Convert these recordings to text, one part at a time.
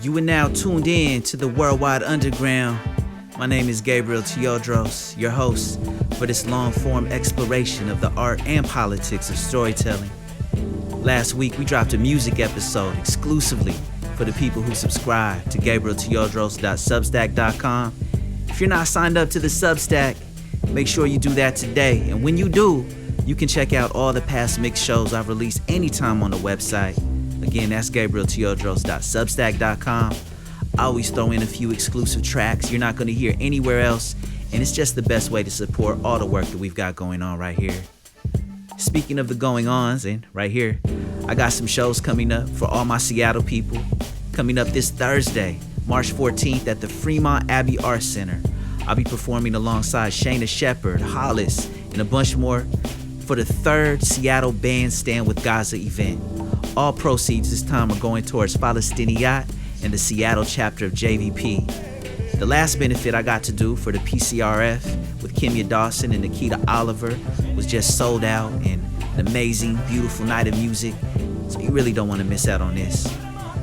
You are now tuned in to the Worldwide Underground. My name is Gabriel Teodros, your host for this long-form exploration of the art and politics of storytelling. Last week, we dropped a music episode exclusively for the people who subscribe to gabrielteodros.substack.com. If you're not signed up to the Substack, make sure you do that today. And when you do, you can check out all the past mix shows I've released anytime on the website. Again, that's gabrielteodros.substack.com. I always throw in a few exclusive tracks you're not going to hear anywhere else, and it's just the best way to support all the work that we've got going on right here. Speaking of the going-ons, and right here, I got some shows coming up for all my Seattle people. Coming up this Thursday, March 14th at the Fremont Abbey Arts Center. I'll be performing alongside Shayna Shepherd, Hollis, and a bunch more for the third Seattle Band Stand with Gaza event. All proceeds this time are going towards Palestinian and the Seattle chapter of JVP. The last benefit I got to do for the PCRF with Kimya Dawson and Nikita Oliver was just sold out, and an amazing, beautiful night of music. So you really don't want to miss out on this.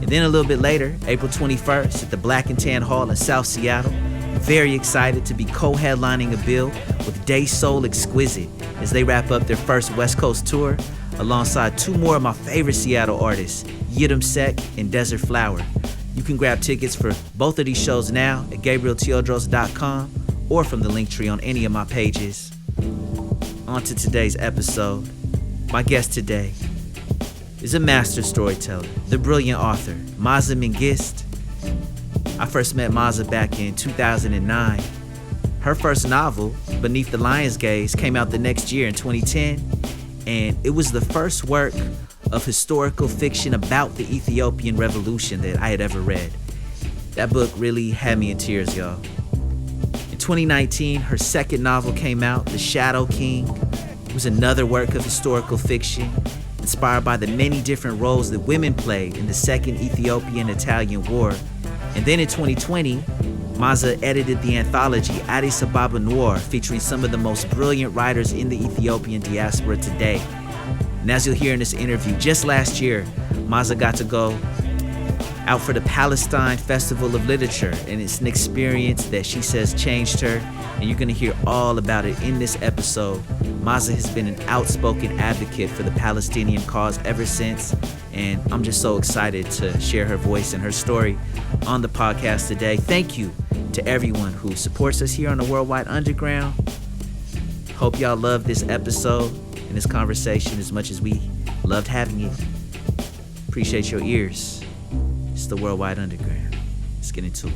And then a little bit later, April 21st at the Black and Tan Hall in South Seattle, I'm very excited to be co-headlining a bill with Day Soul Exquisite as they wrap up their first West Coast tour alongside two more of my favorite Seattle artists, Yidam Sek and Desert Flower. You can grab tickets for both of these shows now at gabrielteodros.com or from the link tree on any of my pages. On to today's episode. My guest today is a master storyteller, the brilliant author, Maaza Mengiste. I first met Maaza back in 2009. Her first novel, Beneath the Lion's Gaze, came out the next year in 2010, and it was the first work of historical fiction about the Ethiopian revolution that I had ever read. That book really had me in tears, y'all. In 2019, her second novel came out, The Shadow King. It was another work of historical fiction, inspired by the many different roles that women played in the Second Ethiopian-Italian War. And then in 2020, Maaza edited the anthology Addis Ababa Noir, featuring some of the most brilliant writers in the Ethiopian diaspora today. And as you'll hear in this interview, just last year, Maaza got to go out for the Palestine Festival of Literature, and it's an experience that she says changed her, and you're gonna hear all about it in this episode. Maaza has been an outspoken advocate for the Palestinian cause ever since, and I'm just so excited to share her voice and her story on the podcast today. Thank you to everyone who supports us here on the Worldwide Underground. Hope y'all love this episode and this conversation as much as we loved having it. Appreciate your ears. It's the Worldwide Underground. Let's get into it.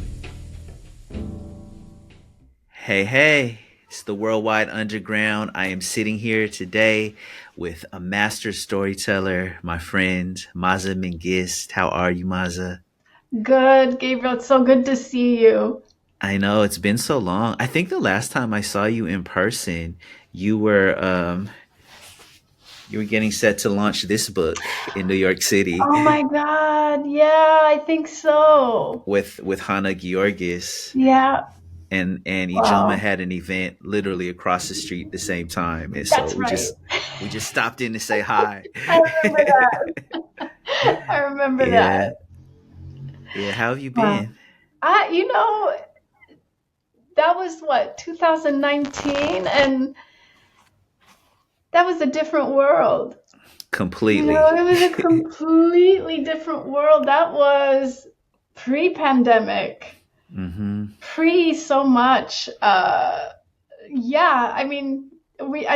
Hey, it's the Worldwide Underground. I am sitting here today with a master storyteller, my friend, Maaza Mengiste. How are you, Maaza? Good, Gabriel. It's so good to see you. I know, it's been so long. I think the last time I saw you in person, you were getting set to launch this book in New York City. Oh my God. Yeah, I think so. With Hannah Georgis. Yeah. And Ijoma had an event literally across the street at the same time. And so we just stopped in to say hi. I remember that. I remember that. Yeah, how have you been? That was 2019, and that was a different world. Completely. It was a completely different world. That was pre-pandemic. Mm-hmm. Pre so much. I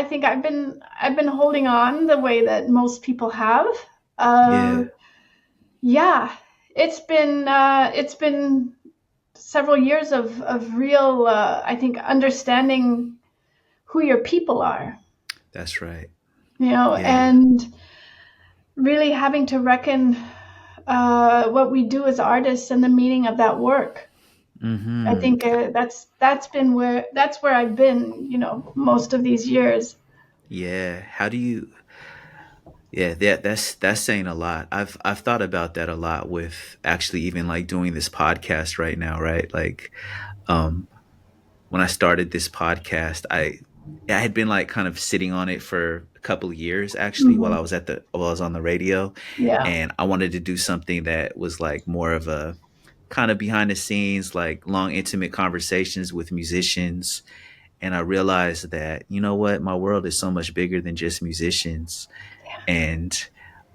think I've been holding on the way that most people have. It's been several years of real, I think, understanding who your people are. That's right. And really having to reckon what we do as artists and the meaning of that work. Mm-hmm. I think that's where I've been, most of these years. Yeah. How do you? Yeah, that's saying a lot. I've thought about that a lot with actually even like doing this podcast right now, right? Like, when I started this podcast, I had been like kind of sitting on it for a couple of years actually, while I was on the radio. Yeah. And I wanted to do something that was like more of a kind of behind the scenes, like long, intimate conversations with musicians. And I realized that, you know what, my world is so much bigger than just musicians. And,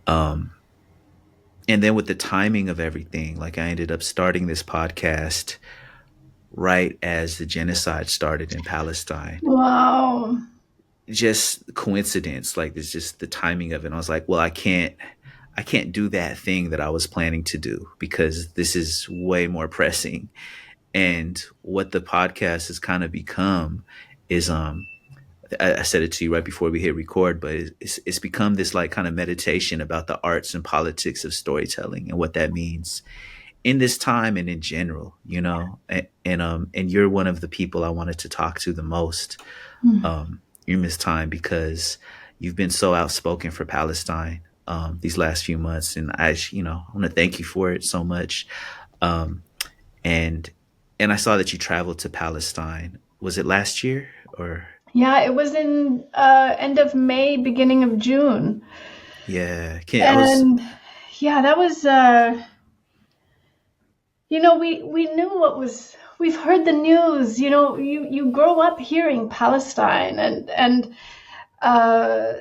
um, and then with the timing of everything, like I ended up starting this podcast right as the genocide started in Palestine. Wow. Just coincidence, like it's just the timing of it. And I was like, well, I can't do that thing that I was planning to do because this is way more pressing. And what the podcast has kind of become is I said it to you right before we hit record, but it's become this like kind of meditation about the arts and politics of storytelling and what that means in this time and in general, you know. And you're one of the people I wanted to talk to the most in this time because you've been so outspoken for Palestine these last few months, and I want to thank you for it so much. Um, and and I saw that you traveled to Palestine. Was it last year or? Yeah, it was in end of May, beginning of June. Yeah, I was. And yeah, that was we knew we've heard the news, you grow up hearing Palestine, and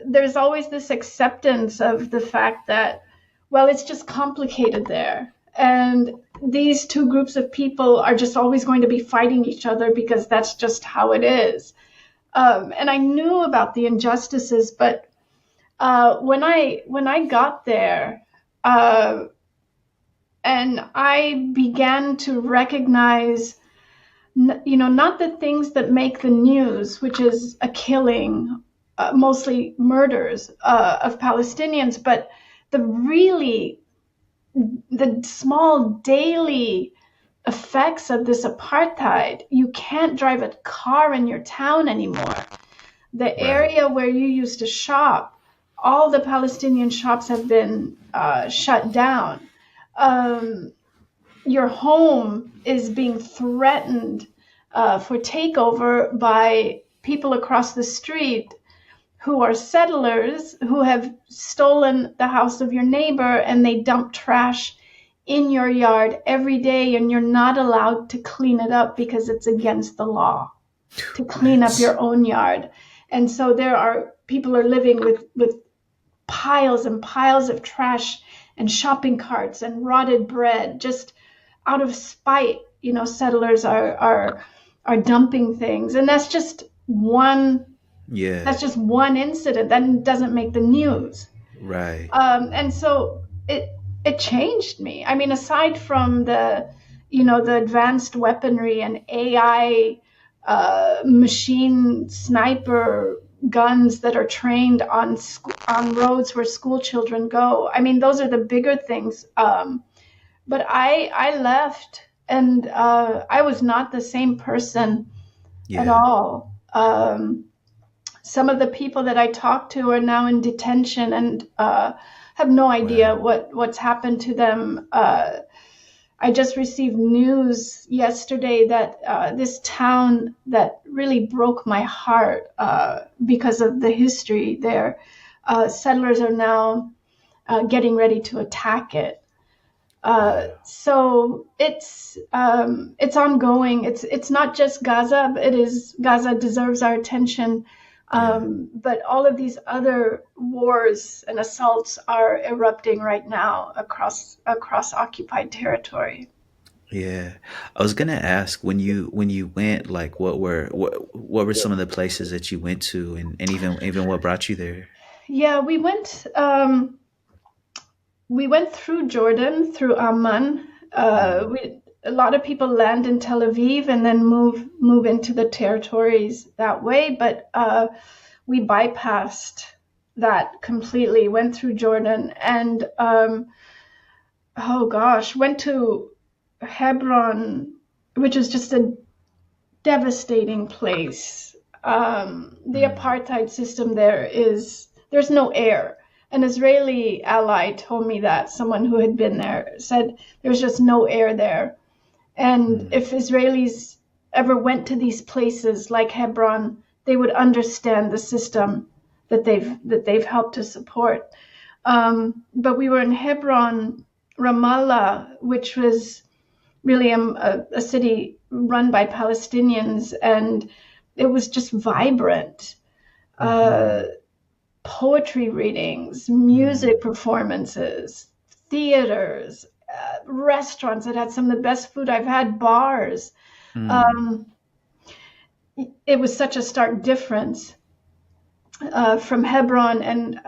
there's always this acceptance of the fact that, well, it's just complicated there. And these two groups of people are just always going to be fighting each other because that's just how it is. And I knew about the injustices, but when I got there, and I began to recognize, not the things that make the news, which is a killing, mostly murders of Palestinians, but the small daily effects of this apartheid. You can't drive a car in your town anymore. The Right. area where you used to shop, all the Palestinian shops have been shut down. Your home is being threatened for takeover by people across the street who are settlers who have stolen the house of your neighbor, and they dump trash in your yard every day, and you're not allowed to clean it up because it's against the law to clean up That's your own yard. And so people are living with piles and piles of trash and shopping carts and rotted bread, just out of spite. Settlers are dumping things, and yeah. that's just one incident that doesn't make the news. Right. And so it changed me. I mean, aside from the advanced weaponry and AI machine sniper guns that are trained on roads where school children go. I mean, those are the bigger things. But I left, and I was not the same person at Yeah. all. Some of the people that I talked to are now in detention and have no idea Wow. what's happened to them. I just received news yesterday that this town that really broke my heart because of the history there, settlers are now getting ready to attack it. Wow. So it's ongoing. It's not just Gaza. Gaza deserves our attention. Yeah. But all of these other wars and assaults are erupting right now across occupied territory. Yeah. I was gonna ask when you went, like what were some of the places that you went to, and even what brought you there? Yeah, we went through Jordan, through Amman. Mm. A lot of people land in Tel Aviv and then move into the territories that way, but we bypassed that completely. Went through Jordan and oh gosh, went to Hebron, which is just a devastating place. The Mm. apartheid system there's no air. An Israeli ally told me that, someone who had been there said there's just no air there. And Mm. if Israelis ever went to these places like Hebron, they would understand the system that they've helped to support. But we were in Hebron, Ramallah, which was really a city run by Palestinians, and it was just vibrant. Poetry readings, music performances, theaters, restaurants that had some of the best food I've had, bars. It was such a stark difference from Hebron. And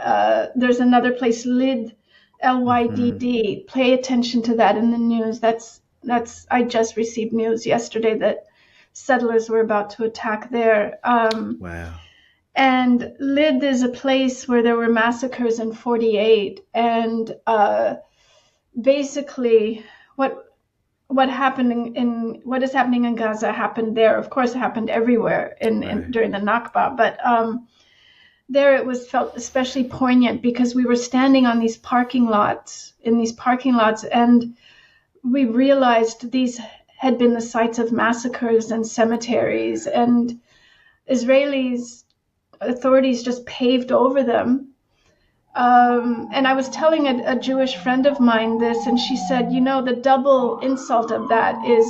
there's another place, Lyd, Lydd. Pay attention to that in the news. I just received news yesterday that settlers were about to attack there. Wow. And Lyd is a place where there were massacres in 1948, and basically what happened in what is happening in Gaza happened there. Of course, it happened everywhere during the Nakba, but there it was felt especially poignant because we were standing on these parking lots, and we realized these had been the sites of massacres and cemeteries, and Israelis authorities just paved over them. And I was telling a Jewish friend of mine this, and she said, the double insult of that is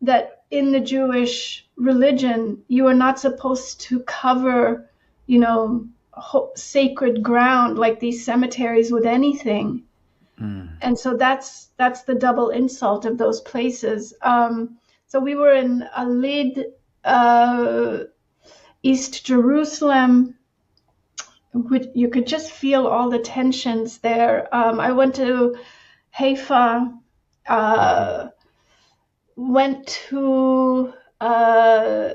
that in the Jewish religion, you are not supposed to cover, sacred ground like these cemeteries with anything. And so that's the double insult of those places. So we were in Lyd, East Jerusalem. You could just feel all the tensions there. I went to Haifa, went to, oh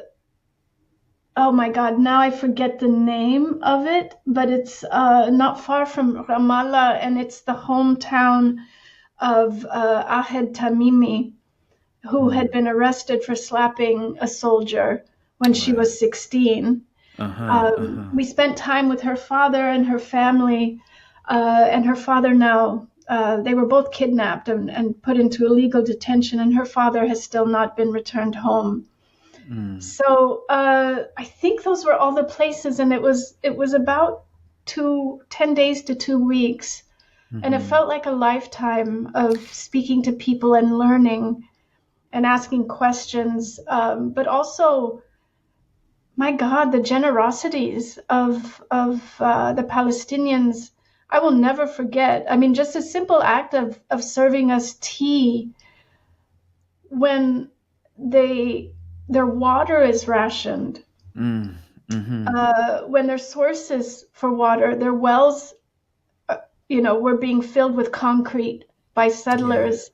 my God, now I forget the name of it, but it's not far from Ramallah, and it's the hometown of Ahed Tamimi, who had been arrested for slapping a soldier when she was 16. We spent time with her father and her family, and her father now, they were both kidnapped and put into illegal detention, and her father has still not been returned home. So I think those were all the places, and it was about 10 days to 2 weeks, and it felt like a lifetime of speaking to people and learning and asking questions, but also, my God, the generosities of the Palestinians, I will never forget. I mean, just a simple act of serving us tea when their water is rationed, when their sources for water, their wells, were being filled with concrete by settlers.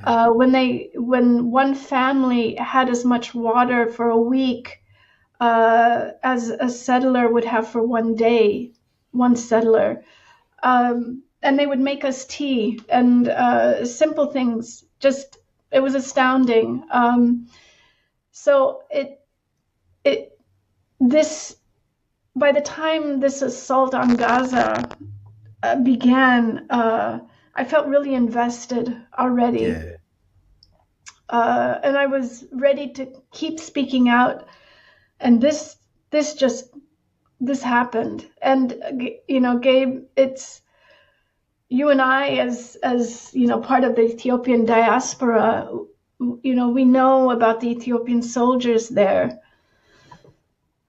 When one family had as much water for a week as a settler would have for one day, one settler. And they would make us tea and simple things. Just, it was astounding. So by the time this assault on Gaza began, I felt really invested already. And I was ready to keep speaking out. And this happened. And, Gabe, it's you and I as part of the Ethiopian diaspora, we know about the Ethiopian soldiers there.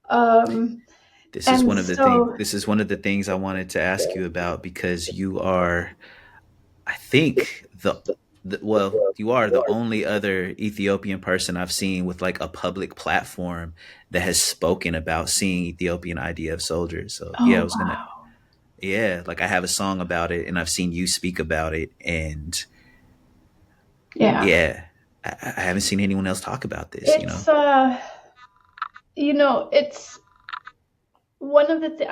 This is one of the things I wanted to ask you about, because you are, I think, you are the only other Ethiopian person I've seen with like a public platform that has spoken about seeing Ethiopian idea of soldiers. So like I have a song about it, and I've seen you speak about it, and I haven't seen anyone else talk about this. It's it's one of the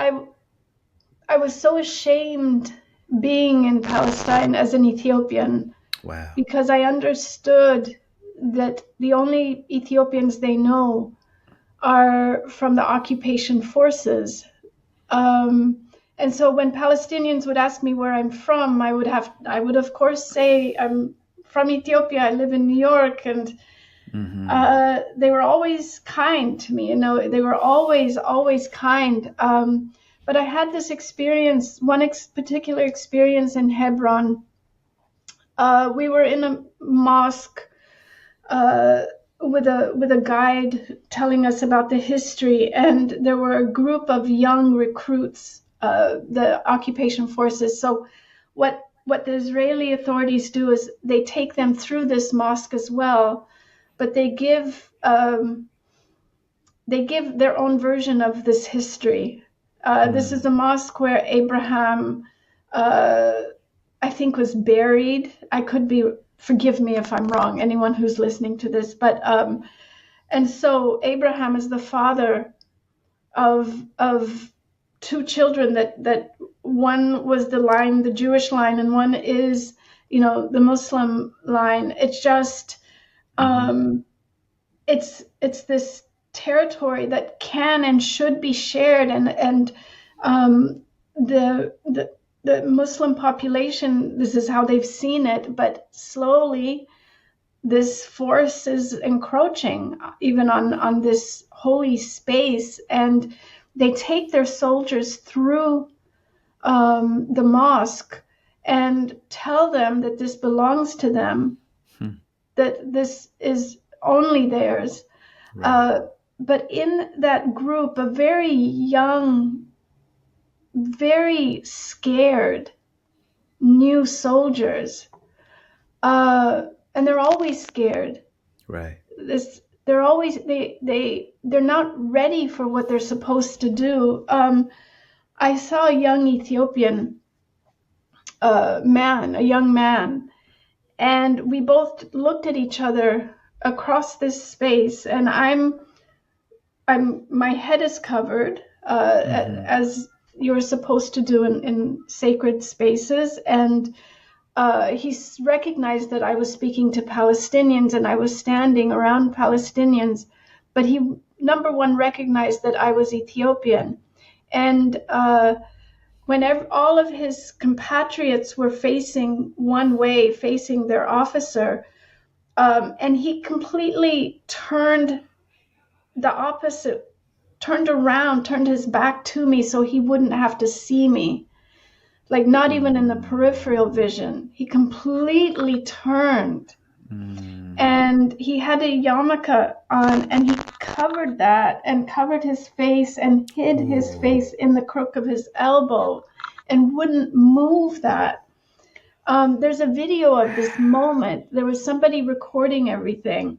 I was so ashamed being in Palestine as an Ethiopian. Wow. Because I understood that the only Ethiopians they know are from the occupation forces. And so when Palestinians would ask me where I'm from, I would of course say I'm from Ethiopia. I live in New York, and they were always kind to me. They were always kind. But I had this experience, particular experience in Hebron, We were in a mosque with a guide telling us about the history, and there were a group of young recruits, the occupation forces. So what the Israeli authorities do is they take them through this mosque as well, but they give their own version of this history. This is a mosque where Abraham, I think, was buried. I could be, forgive me if I'm wrong, anyone who's listening to this, but and so Abraham is the father of two children that one was the Jewish line, and one is, the Muslim line. It's just, it's this territory that can and should be shared, and the Muslim population, this is how they've seen it, but slowly this force is encroaching even on this holy space, and they take their soldiers through the mosque and tell them that this belongs to them, that this is only theirs. Right. But in that group of very young, very scared new soldiers, and they're always scared. Right. They're always they're not ready for what they're supposed to do. I saw a young Ethiopian a young man, and we both looked at each other across this space, and my head is covered as you're supposed to do in sacred spaces, and he recognized that I was speaking to Palestinians and I was standing around Palestinians, but he, number one, recognized that I was Ethiopian. And whenever all of his compatriots were facing one way, facing their officer, and he completely turned the opposite, turned his back to me so he wouldn't have to see me. Like, not even in the peripheral vision. He completely turned. And he had a yarmulke on, and he covered that and covered his face and hid his face in the crook of his elbow and wouldn't move that. There's a video of this moment. There was somebody recording everything.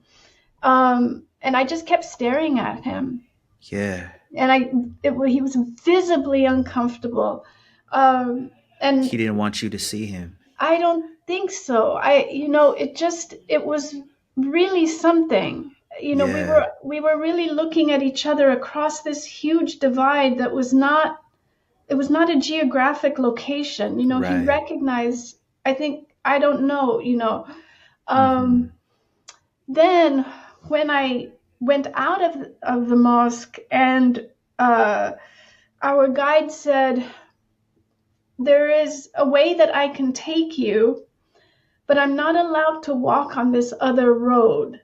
And I just kept staring at him. Yeah. And he was visibly uncomfortable. And he didn't want you to see him. I don't think so. It was really something. We were really looking at each other across this huge divide that was not a geographic location. Right. He recognized, I don't know, Then when I went out of the mosque, and our guide said, there is a way that I can take you, but I'm not allowed to walk on this other road.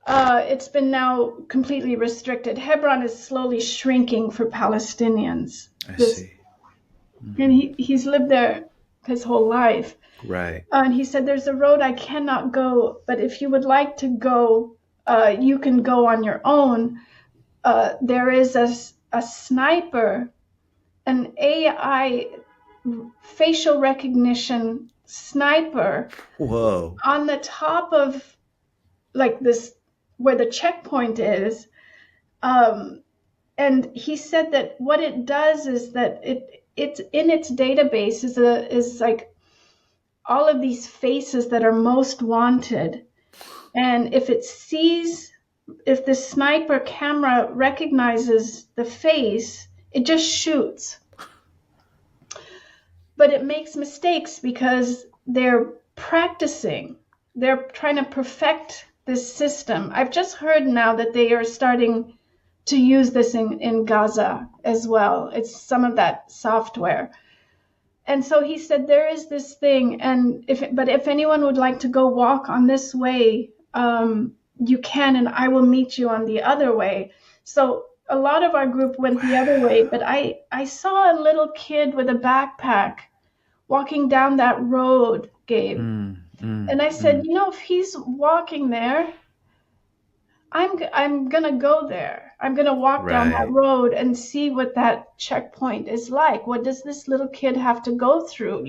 It's been now completely restricted. Hebron is slowly shrinking for Palestinians. I see. And he's lived there his whole life. Right. And he said, there's a road I cannot go, but if you would like to go, you can go on your own. There is a sniper, an AI facial recognition sniper. Whoa. On the top of like this, where the checkpoint is. And he said that what it does is that it's in its database is like all of these faces that are most wanted. And if the sniper camera recognizes the face, it just shoots. But it makes mistakes because they're practicing. They're trying to perfect this system. I've just heard now that they are starting to use this in Gaza as well. It's some of that software. And so he said, there is this thing, and if anyone would like to go walk on this way, you can, and I will meet you on the other way. So a lot of our group went the other way, but I saw a little kid with a backpack walking down that road, Gabe. And I said, if he's walking there, I'm gonna go there. I'm gonna walk down that road and see what that checkpoint is like. What does this little kid have to go through,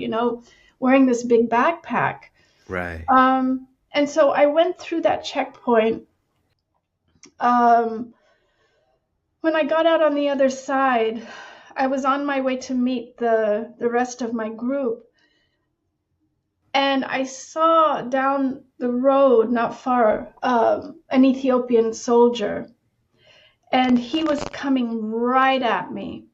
wearing this big backpack? Right. And so I went through that checkpoint. When I got out on the other side, I was on my way to meet the rest of my group. And I saw down the road, not far, an Ethiopian soldier. And he was coming right at me.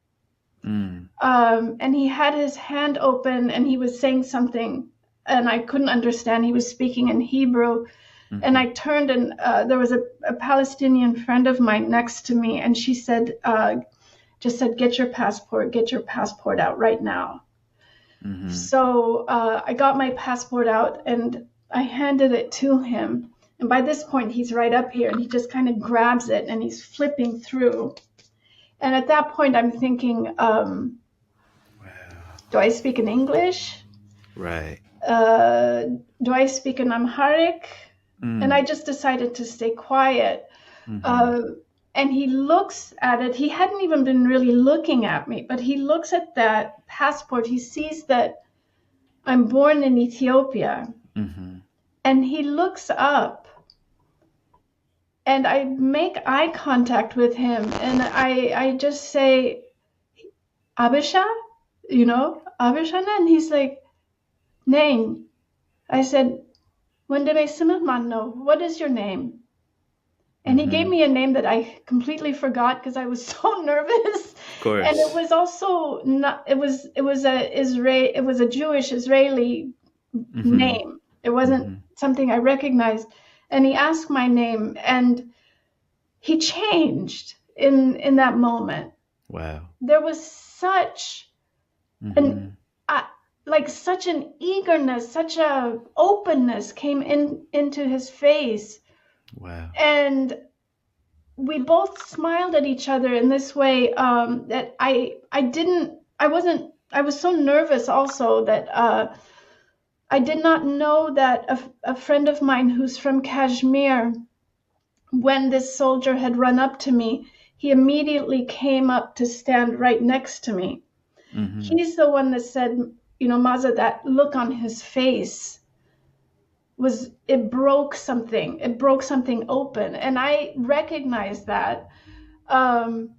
And he had his hand open and he was saying something and I couldn't understand. He was speaking in Hebrew. And I turned and there was a Palestinian friend of mine next to me. And she said, get your passport out right now. So I got my passport out and I handed it to him. And by this point, he's right up here and he just kind of grabs it and he's flipping through. And at that point, I'm thinking, do I speak in English? Right. Do I speak in Amharic? And I just decided to stay quiet. And he looks at it. He hadn't even been really looking at me, but he looks at that passport. He sees that I'm born in Ethiopia. And he looks up. And I make eye contact with him. And I just say, Abisha? Abisha? And he's like, name. I said, what is your name? And he gave me a name that I completely forgot because I was so nervous. Of course. And it was also not. It was a Jewish Israeli name. It wasn't something I recognized. And he asked my name, and he changed in that moment. Wow. There was such such an eagerness, such a openness came into his face. Wow. And we both smiled at each other in this way that I was so nervous also that I did not know that a friend of mine who's from Kashmir, when this soldier had run up to me, he immediately came up to stand right next to me. He's the one that said, Maaza, that look on his face it broke something open. And I recognized that. And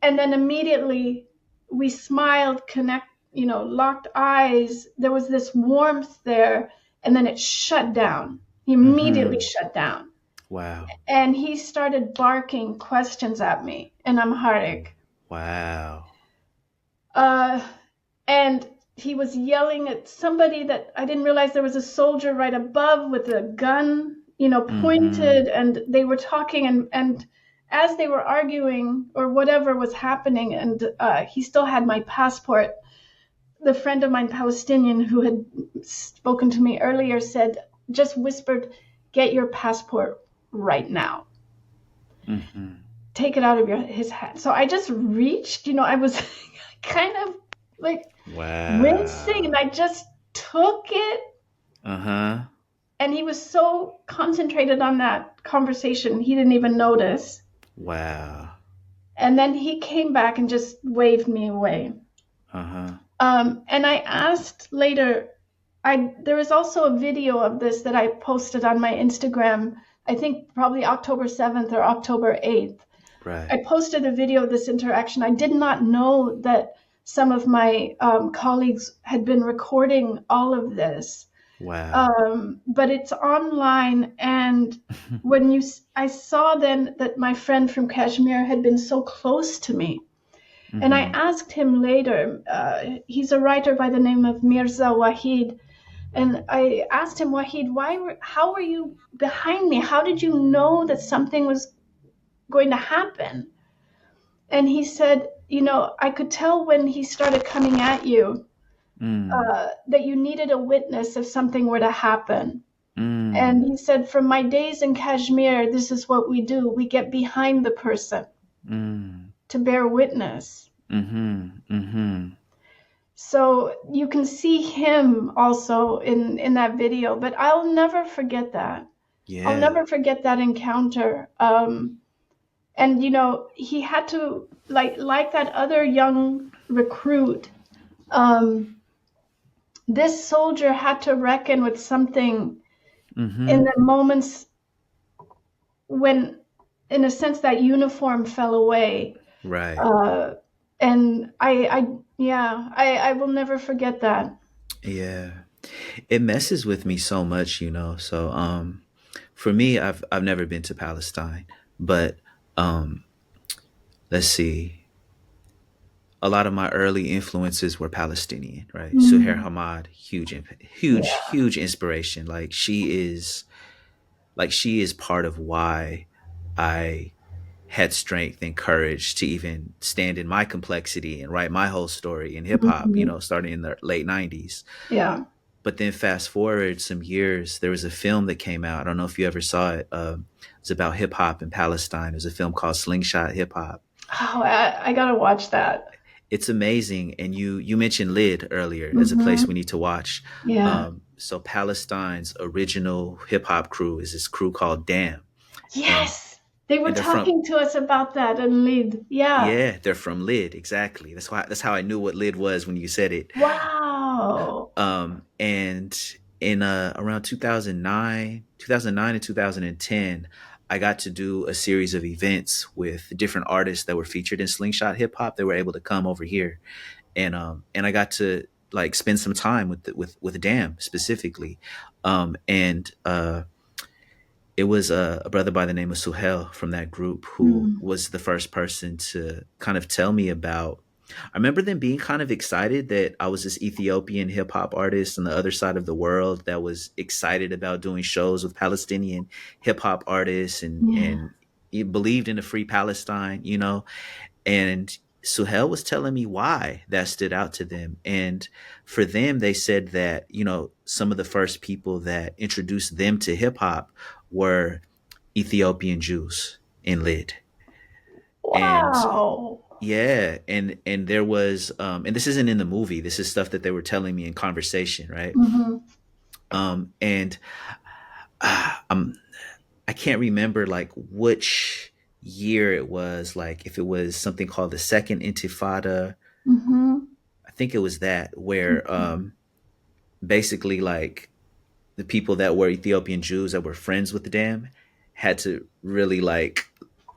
then immediately we smiled, locked eyes. There was this warmth there, and then it shut down. He immediately shut down. Wow. And he started barking questions at me in Amharic. Wow. And he was yelling at somebody that I didn't realize there was a soldier right above with a gun, pointed, and they were talking and as they were arguing or whatever was happening, and he still had my passport, the friend of mine, Palestinian, who had spoken to me earlier, just whispered, get your passport right now. Take it out of his hand. So I just reached, I was kind of like wincing, and I just took it. And he was so concentrated on that conversation, he didn't even notice. Wow. And then he came back and just waved me away. And I asked later, there was also a video of this that I posted on my Instagram, I think probably October 7th or October 8th. Right. I posted a video of this interaction. I did not know that some of my colleagues had been recording all of this. Wow. But it's online, and when I saw then that my friend from Kashmir had been so close to me, and I asked him later, he's a writer by the name of Mirza Wahid, and I asked him, Wahid, how were you behind me? How did you know that something was going to happen? And he said, I could tell when he started coming at you that you needed a witness if something were to happen. And he said, from my days in Kashmir, this is what we do. We get behind the person to bear witness. So you can see him also in that video, but I'll never forget that. I'll Yeah. never forget that encounter. And he had to, like that other young recruit. This soldier had to reckon with something in Mm-hmm. the moments when, in a sense, that uniform fell away. Right. Uh, and yeah, I will never forget that. Yeah. It messes with me so much, So for me, I've never been to Palestine, but um let's see. A lot of my early influences were Palestinian, right? Suhair Mm, Hamad, yeah, huge inspiration. Like she is part of why I had strength and courage to even stand in my complexity and write my whole story in hip hop, mhm, starting in the late 90s. yeah. But then fast forward some years, there was a film that came out. I don't know if you ever saw it. It was about hip hop in Palestine. It was a film called Slingshot Hip Hop. Oh, I gotta watch that. It's amazing. And you mentioned Lid earlier as a place we Hmm. need to watch. Yeah. So Palestine's original hip hop crew is this crew called Damn, and Yes, they were and they're from talking to us about that in Lead. Yeah. yeah, they're from Lid, exactly. That's how I knew what Lid was when you said it. Wow. And in around 2009 and 2010, I got to do a series of events with different artists that were featured in Slingshot Hip Hop. They were able to come over here, and I got to like spend some time with Dam specifically, and it was a brother by the name of Suhel from that group who Mm. was the first person to kind of tell me about. I remember them being kind of excited that I was this Ethiopian hip hop artist on the other side of the world that was excited about doing shows with Palestinian hip hop artists, Yeah. and he believed in a free Palestine, And Suhel was telling me why that stood out to them. And for them, they said that, some of the first people that introduced them to hip hop were Ethiopian Jews in Lid. And Wow. yeah, and there was and this isn't in the movie. This is stuff that they were telling me in conversation, right? Hmm. And I'm I can't remember like which year it was, like if it was something called the Second Intifada. Hmm. I think it was that where basically like the people that were Ethiopian Jews that were friends with the Dam had to really like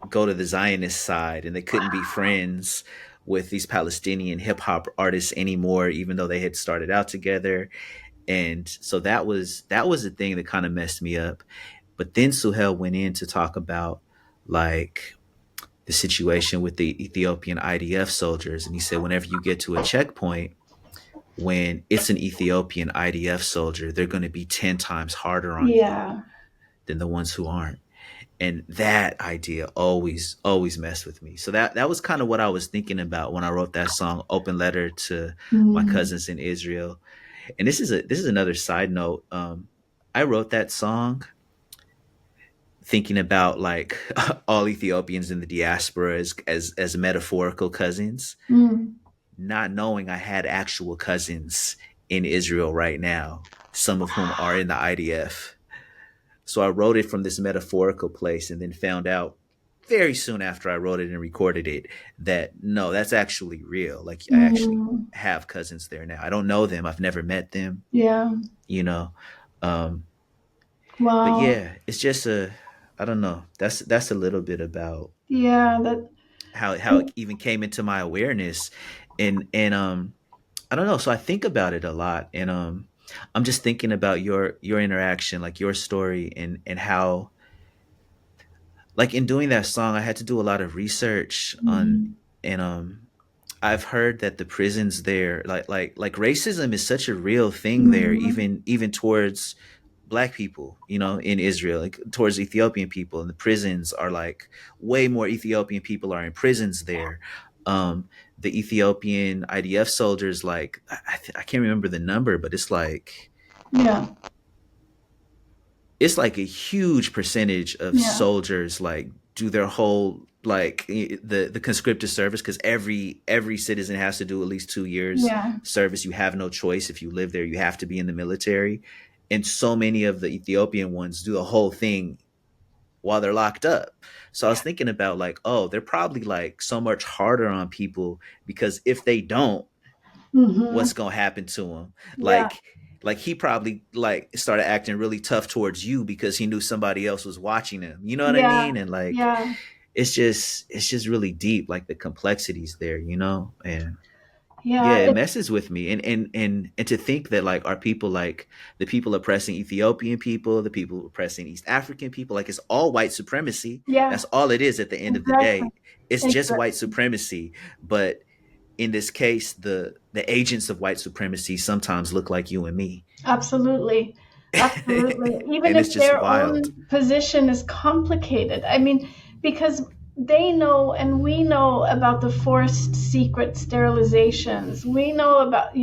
go to the Zionist side, and they couldn't be friends with these Palestinian hip hop artists anymore, even though they had started out together. And so that was the thing that kind of messed me up. But then Suhel went in to talk about like the situation with the Ethiopian IDF soldiers, and he said whenever you get to a checkpoint, when it's an Ethiopian IDF soldier, they're going to be 10 times harder on you Yeah. than the ones who aren't. And that idea always messed with me. So that was kind of what I was thinking about when I wrote that song Open Letter to My Mm. Cousins in Israel. And this is another side note. I wrote that song thinking about like all Ethiopians in the diaspora as metaphorical cousins, Mm. not knowing I had actual cousins in Israel right now, some of whom are in the IDF. So I wrote it from this metaphorical place, and then found out very soon after I wrote it and recorded it that no, that's actually real. Like I actually Mm. have cousins there now. I don't know them. I've never met them, Yeah. you know. Um, but Wow. yeah, it's just I don't know. That's a little bit about Yeah. That. how it even came into my awareness, and I don't know. So I think about it a lot, and I'm just thinking about your interaction, like your story, and how, like in doing that song, I had to do a lot of research on, Mm. and I've heard that the prisons there, like racism is such a real thing there, Mhm. even towards black people, in Israel, like towards Ethiopian people, and the prisons are like way more Ethiopian people are in prisons there. The Ethiopian IDF soldiers, like I can't remember the number, but Yeah. it's like a huge percentage of Yeah. soldiers like do their whole like the conscriptive service, because every citizen has to do at least 2 years Yeah. service. You have no choice. If you live there, you have to be in the military. And so many of the Ethiopian ones do the whole thing while they're locked up. So I was thinking about like, oh, they're probably like so much harder on people, because if they don't, Hmm. what's gonna happen to him? Yeah. Like he probably like started acting really tough towards you because he knew somebody else was watching him. You know what I Yeah. mean? And like Yeah. it's just really deep, like the complexities there, and yeah, Yeah. it messes with me. And to think that like our people, like the people oppressing Ethiopian people, the people oppressing East African people, like it's all white supremacy. Yeah. That's all it is at the end of the Exactly. day. It's just Exactly. white supremacy. But in this case, the agents of white supremacy sometimes look like you and me. Absolutely. Absolutely. Even And if it's just their wild. own position is complicated. I mean, because they know and we know about the forced secret sterilizations. We know about,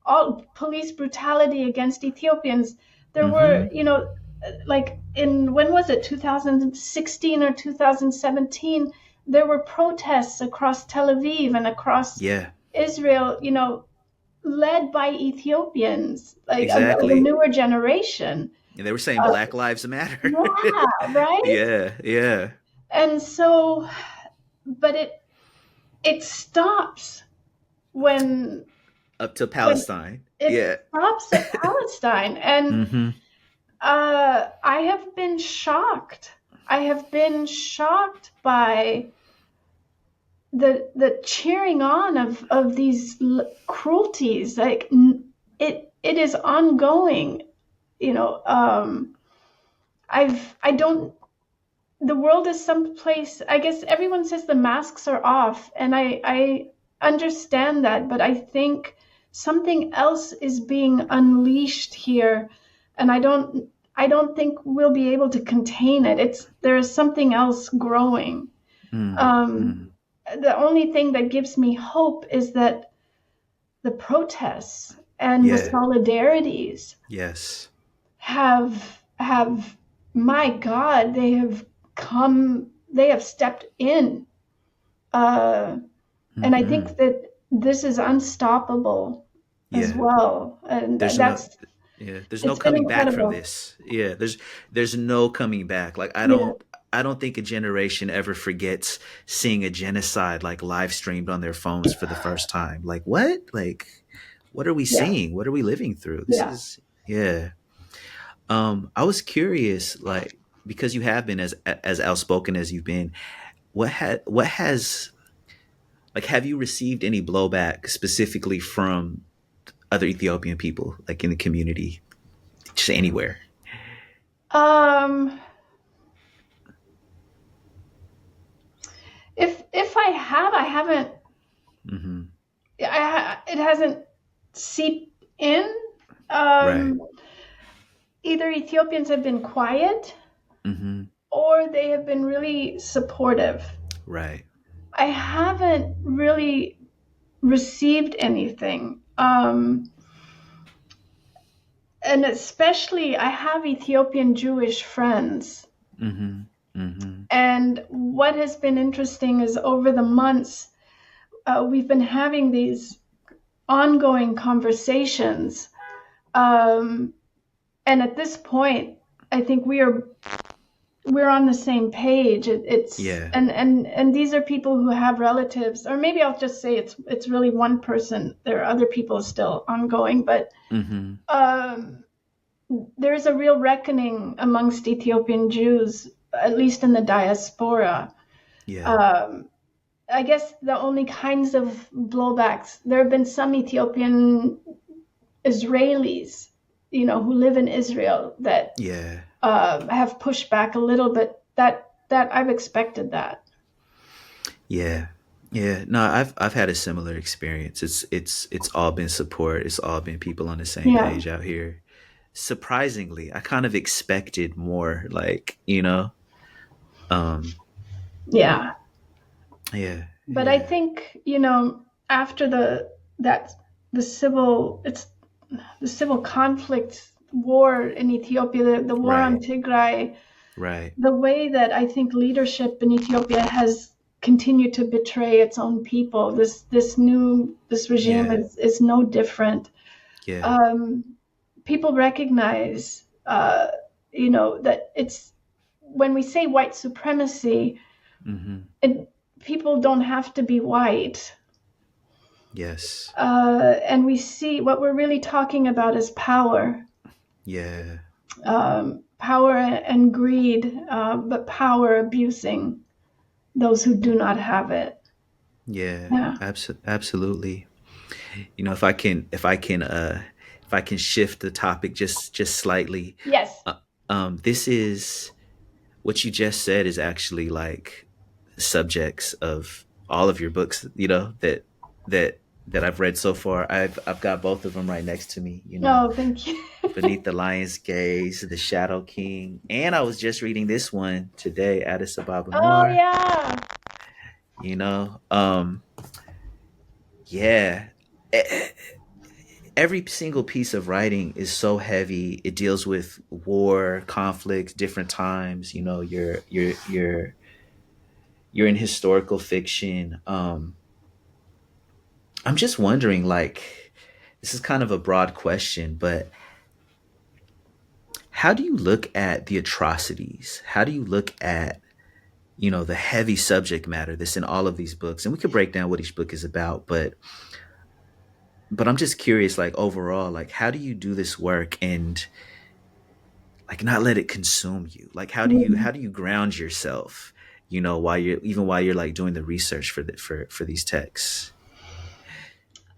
all police brutality against Ethiopians. There were, Mm-hmm. like in, when was it, 2016 or 2017, there were protests across Tel Aviv and across Yeah, Israel, led by Ethiopians, like the exactly. newer generation. And they were saying Uh, Black Lives Matter. yeah, right. Yeah, yeah. And so, but it stops when Up to when Palestine. it Yeah. stops at Palestine, and Mm-hmm. I have been shocked. I have been shocked by the cheering on of these cruelties. Like it is ongoing. You know, I don't. The world is someplace. I guess everyone says the masks are off, and I understand that, but I think something else is being unleashed here, and I don't think we'll be able to contain it. There is something else growing. Mm-hmm. Um, the only thing that gives me hope is that the protests and the Yeah. solidarities Yes. have my God, they have stepped in, and I Mm-hmm. think that this is unstoppable as Yeah. well, and There's no that's yeah, there's no it's been coming back from incredible. this. Yeah, there's no coming back. Like Yeah, I don't think a generation ever forgets seeing a genocide like live streamed on their phones for the first time. Like what? Like what are we yeah, seeing? What are we living through? This yeah. is yeah. I was curious, like because you have been as outspoken as you've been, what has like have you received any blowback specifically from other Ethiopian people, like in the community, just anywhere? Um, if I haven't, Mm-hmm. it hasn't seeped in. Right. Um, Either Ethiopians have been quiet Mm-hmm. or they have been really supportive. Right. I haven't really received anything. And especially, I have Ethiopian Jewish friends. Mm-hmm. Mm-hmm. And what has been interesting is over the months, we've been having these ongoing conversations. And at this point, I think we're on the same page. It's Yeah. and these are people who have relatives, or maybe I'll just say it's really one person. There are other people still ongoing, but Mm-hmm. there's a real reckoning amongst Ethiopian Jews, at least in the diaspora. Yeah. Um, I guess the only kinds of blowbacks, there have been some Ethiopian Israelis, who live in Israel that Yeah. have pushed back a little bit. That I've expected that. Yeah. Yeah. No, I've had a similar experience. It's all been support. It's all been people on the same Yeah, page out here. Surprisingly, I kind of expected more, um yeah. yeah. But I Yeah. think after that the civil it's the civil conflict war in Ethiopia, the war on Right. Tigray. Right. The way that I think leadership in Ethiopia has continued to betray its own people. This regime Yeah. is no different. Yeah. Um, People recognize, that it's when we say white supremacy, Hmm. people don't have to be white. Yes. And we see what we're really talking about is power, Yeah. power and greed, but power abusing those who do not have it. Yeah. Yeah. Absolutely. If I can shift the topic just slightly. Yes. uh, this is what you just said is actually like subjects of all of your books, that I've read so far. I've got both of them right next to me, Oh, thank you. Beneath the Lion's Gaze, The Shadow King, and I was just reading this one today, Addis Ababa Oh, Noir. yeah. you know um yeah. E- every single piece of writing is so heavy. It deals with war, conflict, different times. You're in historical fiction. I'm just wondering, like, this is kind of a broad question, but how do you look at the atrocities? How do you look at, the heavy subject matter that's in all of these books? And we could break down what each book is about, but I'm just curious, like, overall, like, how do you do this work and like not let it consume you? Like, how do you ground yourself, while you're like doing the research for these texts?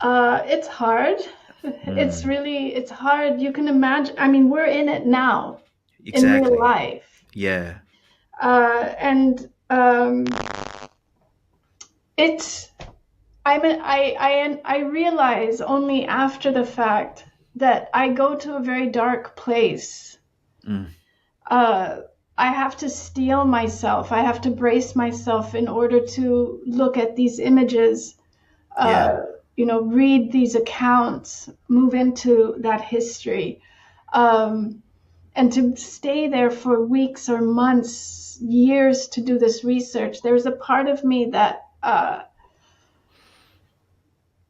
It's hard. Mm, It's hard. You can imagine. I mean, we're in it now in real exactly. life. Yeah. And it's, I realize only after the fact that I go to a very dark place. Mm, Uh, I have to steel myself. I have to brace myself in order to look at these images, yeah. uh, read these accounts, move into that history, um, and to stay there for weeks or months, years to do this research. There's a part of me that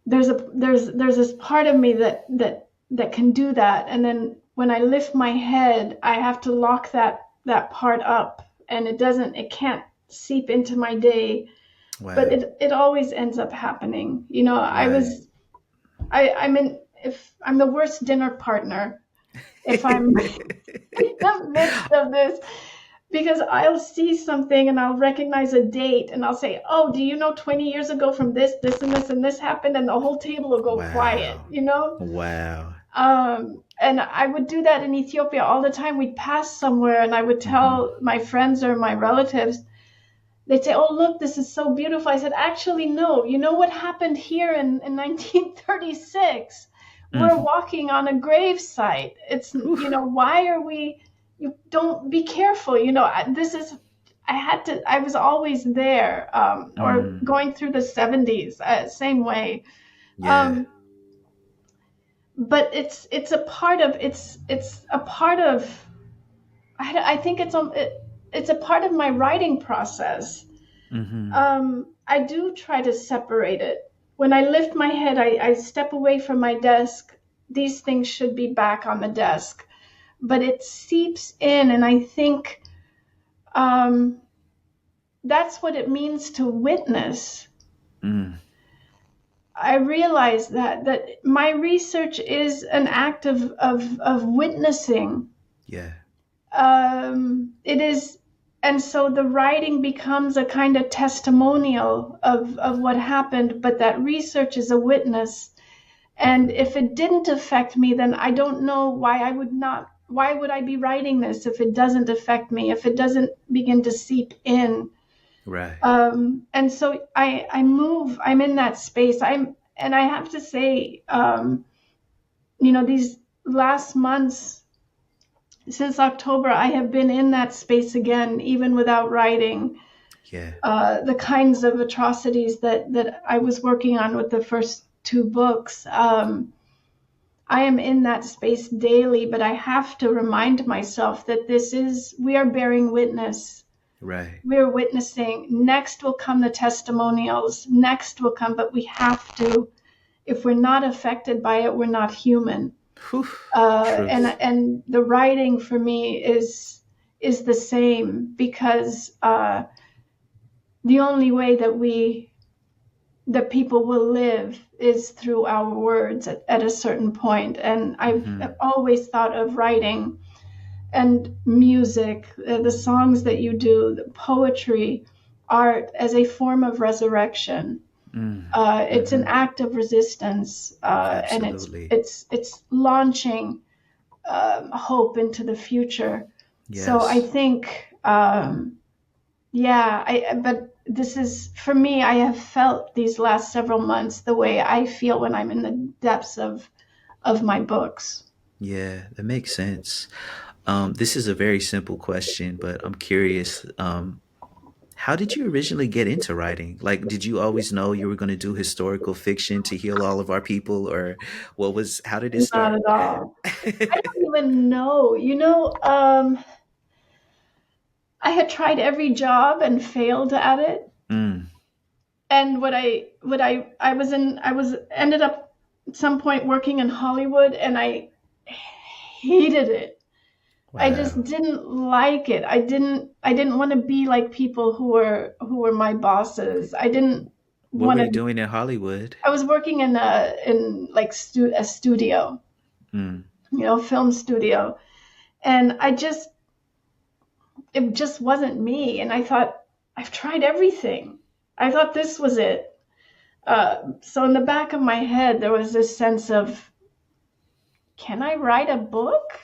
there's this part of me that can do that, and then when I lift my head, I have to lock that part up, and it can't seep into my day, but Wow. it always ends up happening. Right. I'm in if I'm the worst dinner partner if I'm in the midst of this, because I'll see something and I'll recognize a date and I'll say, "Oh, do you know 20 years ago from this and this and this happened?" And the whole table will go quiet, Wow. Wow. And I would do that in Ethiopia all the time. We'd pass somewhere and I would Hmm. tell my friends or my relatives, they'd say, "Oh, look, this is so beautiful." I said, "Actually, no. You know what happened here in 1936? We're Mm. walking on a grave site. Whew. Why are we, you don't be careful. I was always there, or Mm. going through the 70s, same way. Yeah. Um, but it's a part of, I think it's a part of my writing process. Hmm. I do try to separate it. When I lift my head, I step away from my desk. These things should be back on the desk, but it seeps in, and I think um, that's what it means to witness. Mm. I realize that my research is an act of witnessing. Yeah. It is, and so the writing becomes a kind of testimonial of what happened, but that research is a witness. And Hmm. if it didn't affect me, then I don't know why would I be writing this if it doesn't affect me, if it doesn't begin to seep in? Right. And so I'm in that space. And I have to say, these last months, since October, I have been in that space again, even without writing. Yeah. The kinds of atrocities that I was working on with the first two books, I am in that space daily, but I have to remind myself that we are bearing witness. Right. We're witnessing. Next will come the testimonials. Next will come, but we have to. If we're not affected by it, we're not human. Whew. Truth. And the writing for me is the same, because the only way that people will live is through our words at a certain point. And I've Hmm. always thought of writing and music, the songs that you do, the poetry, art, as a form of resurrection. It's an Mm-hmm. act of resistance, and Absolutely. it's launching hope into the future. So I Yes. think, yeah, but this is, for me, I have felt these last several months the way I feel when I'm in the depths of my books. Yeah, that makes sense. This is a very simple question, but I'm curious. How did you originally get into writing? Like, did you always know you were going to do historical fiction to heal all of our people, or how did it Not start? at all. I don't even know. I had tried every job and failed at it. Mm, And I was ended up at some point working in Hollywood, and I hated it. I just wow. didn't like it. I didn't want to be like people who were my bosses. I didn't What were want you to. doing in Hollywood? I was working in like a studio, Mm, film studio, and it just wasn't me. And I thought, I've tried everything. I thought this was it. So in the back of my head, there was this sense of, can I write a book?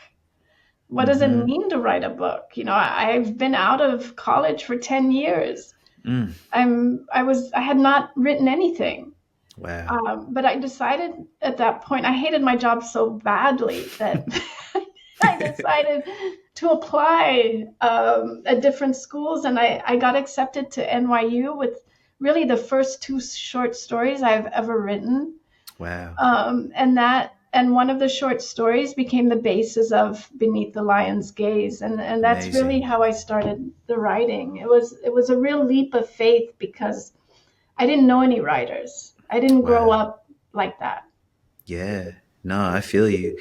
What does it mm-hmm. mean to write a book? I've been out of college for 10 years. Mm, I had not written anything. wow. But I decided at that point, I hated my job so badly that I decided to apply at different schools, and I got accepted to NYU with really the first two short stories I've ever written. Wow. And one of the short stories became the basis of Beneath the Lion's Gaze, and that's really Amazing. how I started the writing. It was a real leap of faith, because I didn't know any writers. I didn't grow Wow. up like that. Yeah. No, I feel you.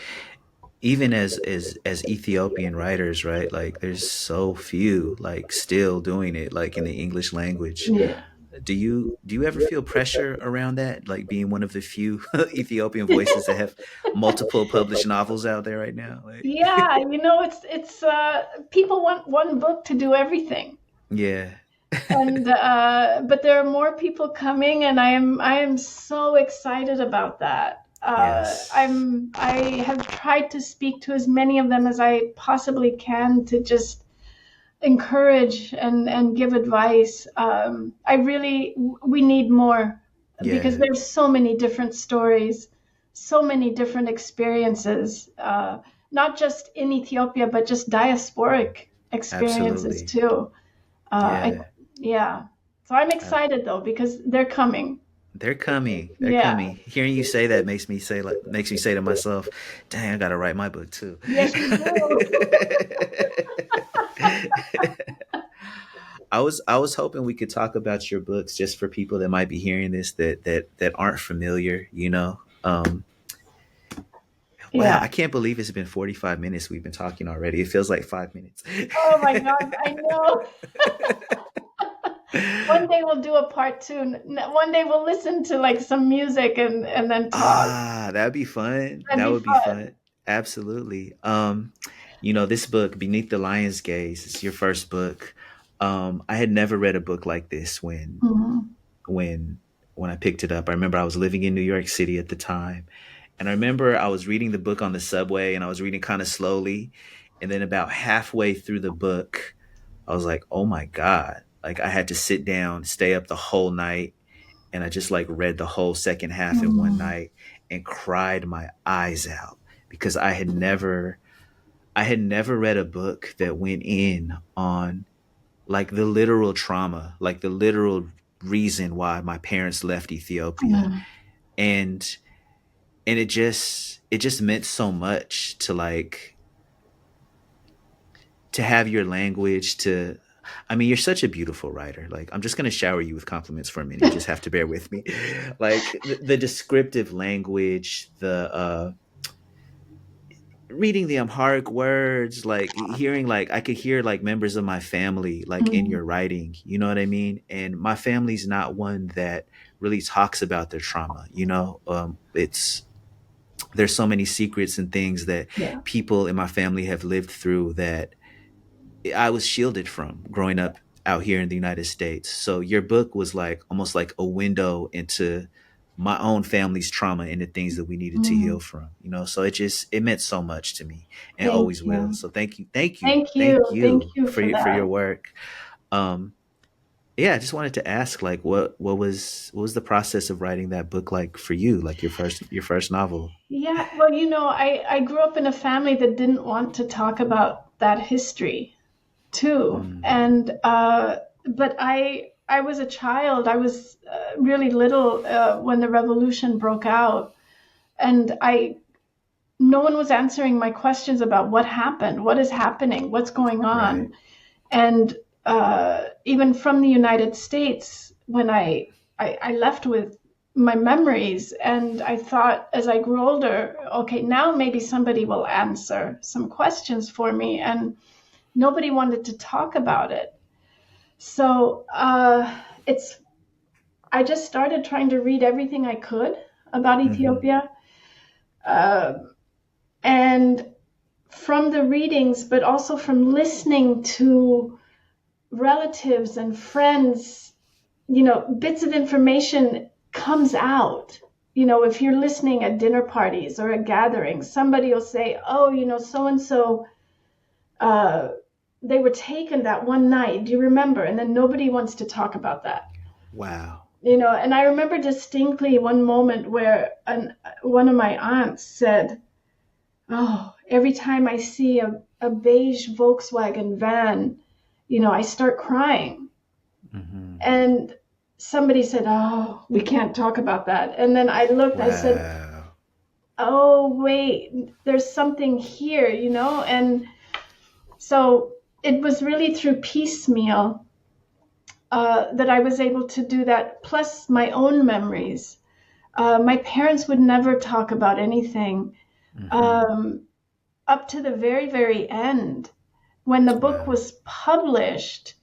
Even as Ethiopian writers, right? Like, there's so few like still doing it like in the English language. Yeah. Do you ever feel pressure around that, like being one of the few Ethiopian voices that have multiple published novels out there right now? Like, Yeah, it's people want one book to do everything. yeah. And but there are more people coming, and I am so excited about that. Yes. I have tried to speak to as many of them as I possibly can, to just encourage and give advice. We need more, because Yeah. there's so many different stories, so many different experiences, not just in Ethiopia, but just diasporic experiences Absolutely. too. I Yeah. Yeah. So I'm Uh, excited though, because they're coming. they're coming. They're Yeah. coming. Hearing you say that makes me say to myself, "Dang, I gotta write my book too." Yes, you do. I was hoping we could talk about your books just for people that might be hearing this that aren't familiar, you know. Wow, Yeah. I can't believe it's been 45 minutes we've been talking already. It feels like 5 minutes. Oh my God, I know. One day we'll do a part two. One day we'll listen to like some music and then talk. That'd be fun. That'd That be would be fun. fun. Absolutely. This book, Beneath the Lion's Gaze, is your first book. I had never read a book like this Mhm. when when I picked it up. I remember I was living in New York City at the time, and I remember I was reading the book on the subway, and I was reading kind of slowly, and then about halfway through the book, I was like, "Oh my god." Like, I had to sit down, stay up the whole night, and I just like read the whole second half in one Mhm. night and cried my eyes out because I had never read a book that went in on like the literal trauma, like the literal reason why my parents left Ethiopia. Mhm. And and it just meant so much to like to have your language to I mean, you're such a beautiful writer. Like, I'm just going to shower you with compliments for a minute. You just have to bear with me. Like, the descriptive language, the reading the Amharic words, like hearing, like I could hear like members of my family like in Mm, your writing. You know what I mean? And my family's not one that really talks about their trauma. It's there's so many secrets and things that yeah. people in my family have lived through that I was shielded from growing up out here in the United States. So your book was like almost like a window into my own family's trauma and the things that we needed to Mm, heal from, So it meant so much to me and thank always will. you. So thank you, thank you, Thank you. thank Thank you you for for for that. your work. Um, yeah, I just wanted to ask, like, what was the process of writing that book like for you, like your first novel? Yeah, well, I grew up in a family that didn't want to talk about that history too. Mm, And but I was a child. I was really little when the revolution broke out, and I no one was answering my questions about what happened, what is happening, what's going right. on. And even from the United States, when I left with my memories, and I thought as I grew older, okay, now maybe somebody will answer some questions for me, and nobody wanted to talk about it. So it's I just started trying to read everything I could about Hmm. Ethiopia, uh, and from the readings, but also from listening to relatives and friends, bits of information comes out. If you're listening at dinner parties or at gatherings, somebody will say, oh, so and so, they were taken that one night. Do you remember? And then nobody wants to talk about that. Wow. And I remember distinctly one moment where one of my aunts said, oh, every time I see a beige Volkswagen van, I start crying. Hmm. And somebody said, oh, we can't talk about that. And then I looked, I said, Wow. oh, wait, there's something here, And so it was really through piecemeal that I was able to do that, plus my own memories. My parents would never talk about anything Hmm. um, up to the very, very end. When the book Wow. was published,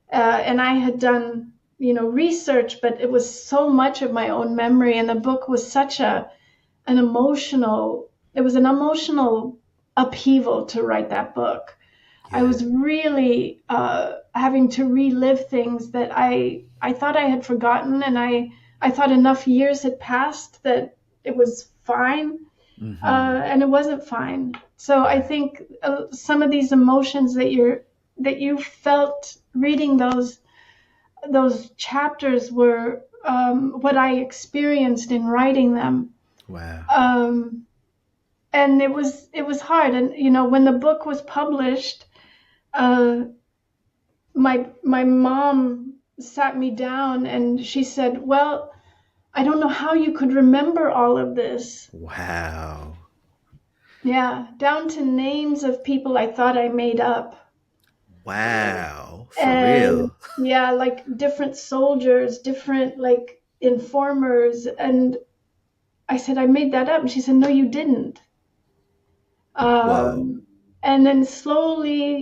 and I had done, research, but it was so much of my own memory, and the book was such it was an emotional upheaval to write that book. I Yeah. was really having to relive things that I thought I had forgotten, and I thought enough years had passed that it was fine, Hmm. and it wasn't fine. So I Right. think some of these emotions that you felt reading those chapters were what I experienced in writing them. Wow. Um, and it was hard. And when the book was published, uh, my mom sat me down and she said, "Well, I don't know how you could remember all of this." Wow. Yeah, down to names of people I thought I made up. Wow. For And real. yeah, like different soldiers, different like informers. And I said, I made that up. And she said, no, you didn't. Whoa. And then slowly,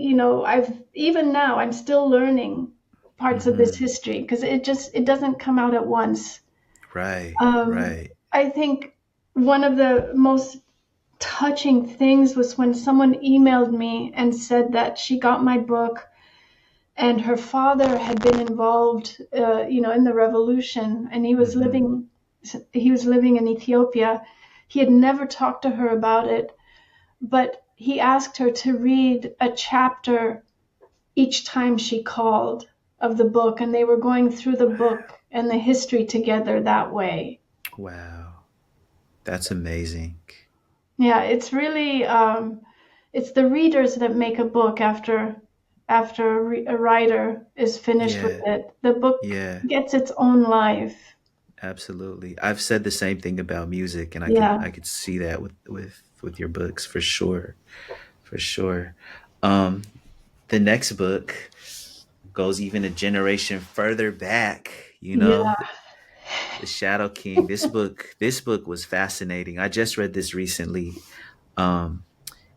even now, I'm still learning parts of this Hmm. history because it doesn't come out at once. Right. Um, Right. I think one of the most touching things was when someone emailed me and said that she got my book and her father had been involved, in the revolution, and Hmm. he was living in Ethiopia. He had never talked to her about it, but he asked her to read a chapter each time she called of the book, and they were going through the book and the history together that way. Wow. That's amazing. Yeah, it's really it's the readers that make a book after a writer is finished with Yeah. it. The book Yeah. gets its own life. Absolutely. I've said the same thing about music, and Yeah. I could see that with your books for sure. For sure. Um, the next book goes even a generation further back, you know, Yeah. The Shadow King. This book was fascinating. I just read this recently. Um,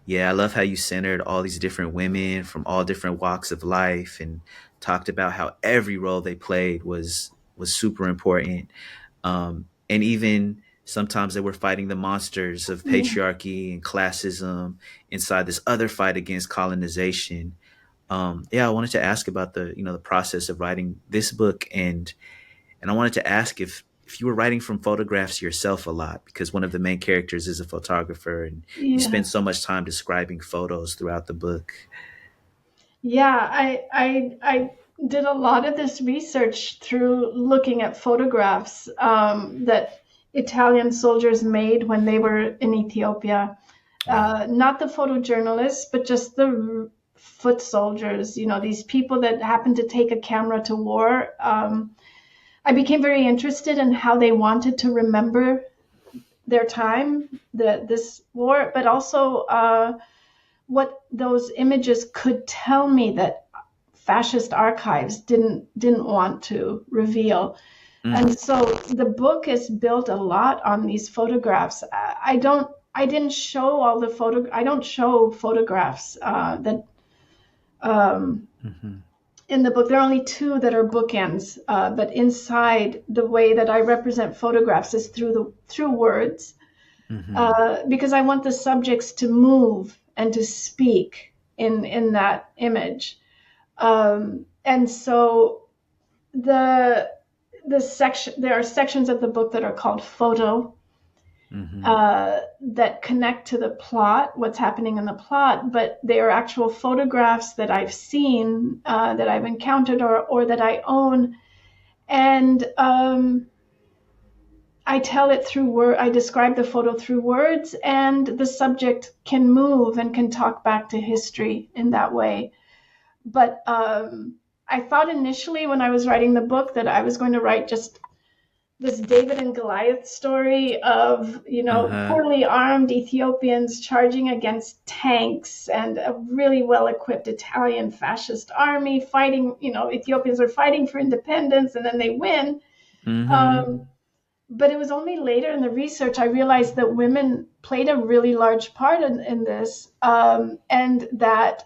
yeah, I love how you centered all these different women from all different walks of life and talked about how every role they played was super important. And even sometimes they were fighting the monsters of Yeah. patriarchy and classism inside this other fight against colonization. Yeah, I wanted to ask about the process of writing this book, and I wanted to ask if you were writing from photographs yourself a lot, because one of the main characters is a photographer, and you Yeah. spend so much time describing photos throughout the book. Yeah, I did a lot of this research through looking at photographs that Italian soldiers made when they were in Ethiopia. Wow. Not the photojournalists, but just the foot soldiers. These people that happened to take a camera to war. I became very interested in how they wanted to remember their time, this war, but also what those images could tell me that fascist archives didn't want to reveal. Mm, And so the book is built a lot on these photographs. I didn't show all the I don't show photographs that um, mm-hmm, in the book. There are only two that are bookends, but inside, the way that I represent photographs is through words, mm-hmm. because I want the subjects to move and to speak in that image. And so the section there are sections of the book that are called photo, Mm-hmm. that connect to the plot, what's happening in the plot, but they are actual photographs that I've seen, that I've encountered, or that I own, and I tell it through word. I describe the photo through words, and the subject can move and can talk back to history in that way. But I thought initially when I was writing the book that I was going to write just this David and Goliath story of, Uh-huh. poorly armed Ethiopians charging against tanks and a really well equipped Italian fascist army fighting. Ethiopians are fighting for independence and then they win. Mm-hmm. Um, but it was only later in the research I realized that women played a really large part in this, and that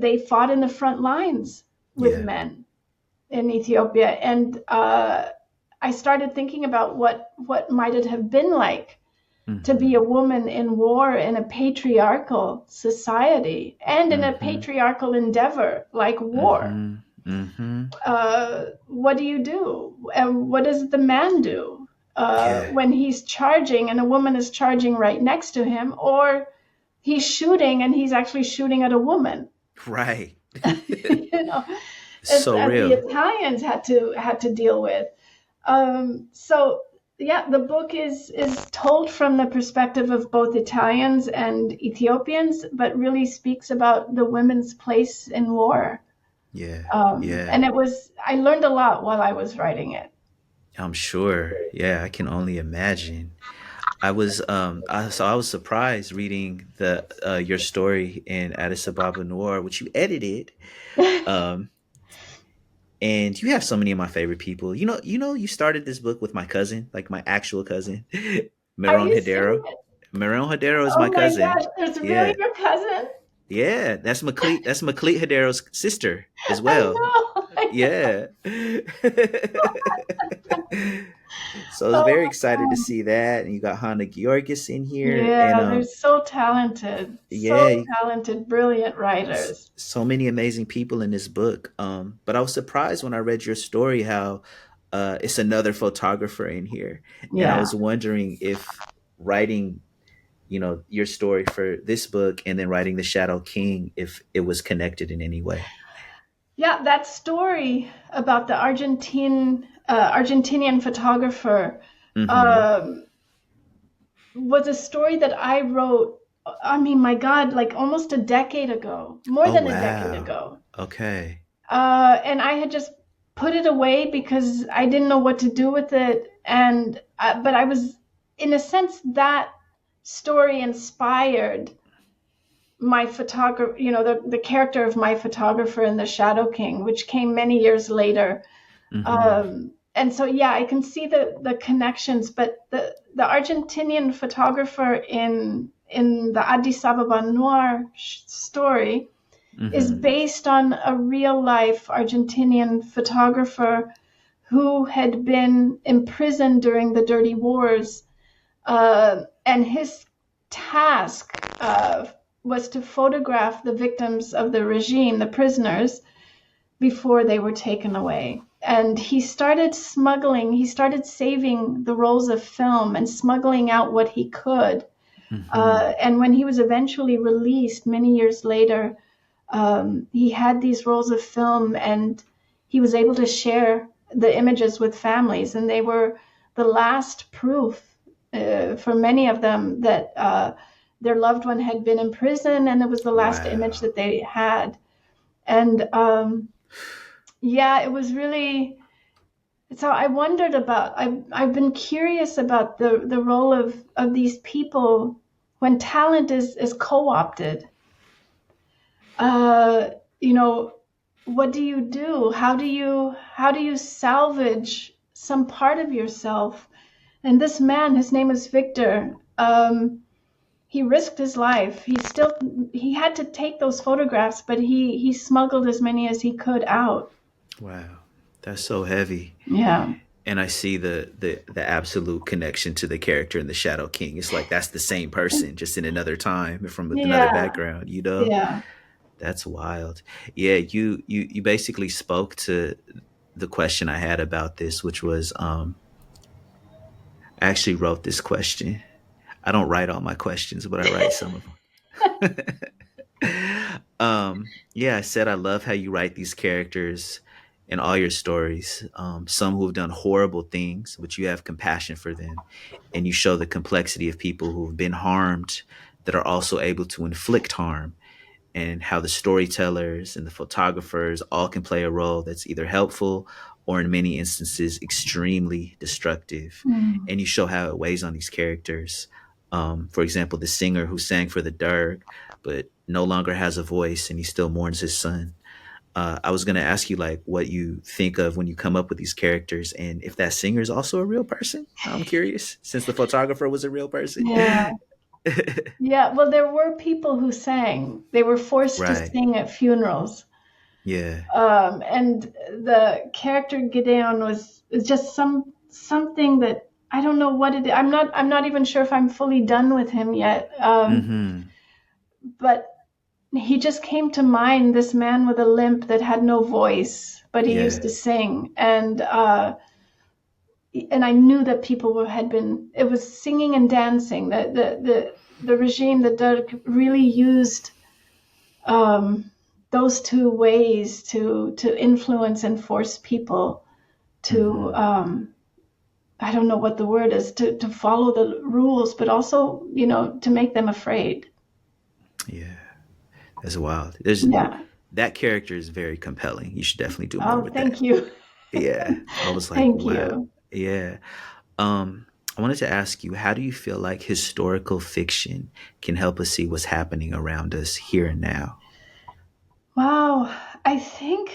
they fought in the front lines with Yeah. men in Ethiopia. And I started thinking about what might it have been like to Mm-hmm. be a woman in war in a patriarchal society and in a Mm-hmm. patriarchal endeavor like war. Mm-hmm. Mm-hmm. What do you do? And what does the man do Yeah. when he's charging and a woman is charging right next to him, or he's shooting and he's actually shooting at a woman? Right. you know, So as the real. Italians had to deal with. So yeah, the book is told from the perspective of both Italians and Ethiopians, but really speaks about the women's place in war. Yeah. And Yeah. I learned a lot while I was writing it. I'm sure. Yeah, I can only imagine. I was surprised reading the your story in Addis Ababa Noir, which you edited. Um, and you have so many of my favorite people. You started this book with my cousin, like my actual cousin, Are Meron you Hedero. serious? Meron Hedero is my Oh my cousin. gosh, there's really Yeah. your cousin? Yeah. That's Maklit Hedero's sister as I well. know, I know. Yeah. So I was Oh very my excited to God. see that. And you got Hannah Georgis in here. And Yeah, they're so yeah, talented, brilliant writers. so many amazing people in this book. But I was surprised when I read your story how it's another photographer in here. And I Yeah. was wondering if writing, your story for this book and then writing The Shadow King, if it was connected in any way. Yeah, that story about the Argentinian photographer Mm-hmm. um, was a story that I wrote. I mean, my God, like almost a decade ago, more Oh than a decade wow. ago. Okay. And I had just put it away because I didn't know what to do with it. And but I was, in a sense, that story inspired my photographer, the character of my photographer in The Shadow King, which came many years later. And so, yeah, I can see the connections, but the Argentinian photographer in the Addis Ababa Noir story is based on a real life Argentinian photographer who had been imprisoned during the Dirty Wars. And his task was to photograph the victims of the regime, the prisoners, before they were taken away. And he started saving the rolls of film and smuggling out what he could. And when he was eventually released many years later, he had these rolls of film, and he was able to share the images with families. And they were the last proof for many of them that their loved one had been in prison, and it was the last image that they had. And yeah, it was really, so I wondered about, I've been curious about the role of these people when talent is co-opted. What do you do? How do you salvage some part of yourself? And this man, his name is Victor, he risked his life. He had to take those photographs, but he smuggled as many as he could out. Wow, that's so heavy. Yeah. And I see the absolute connection to the character in The Shadow King. It's like that's the same person, just in another time from another background. Yeah. That's wild. Yeah, you basically spoke to the question I had about this, which was I actually wrote this question. I don't write all my questions, but I write some of them. Yeah, I said I love how you write these characters in all your stories. Some who have done horrible things, but you have compassion for them, and you show the complexity of people who have been harmed that are also able to inflict harm, and how the storytellers and the photographers all can play a role that's either helpful or in many instances extremely destructive. And you show how it weighs on these characters. For example, the singer who sang for the Derg, but no longer has a voice, and he still mourns his son. I was going to ask you like what you think of when you come up with these characters, and if that singer is also a real person. I'm curious, since the photographer was a real person. Yeah. Yeah. Well, there were people who sang. They were forced to sing at funerals. Yeah. And the character Gideon is just something that I don't know what it is. I'm not even sure if I'm fully done with him yet. But he just came to mind, this man with a limp that had no voice, but he used to sing. And I knew that people it was singing and dancing. The regime, the Derg, really used those two ways to influence and force people to, I don't know what the word is, to follow the rules, but also, to make them afraid. Yeah. That's wild. That character is very compelling. You should definitely do more with that. Thank you. Yeah. I was like, Thank wow. you. Yeah. I wanted to ask you, how do you feel like historical fiction can help us see what's happening around us here and now? Wow. I think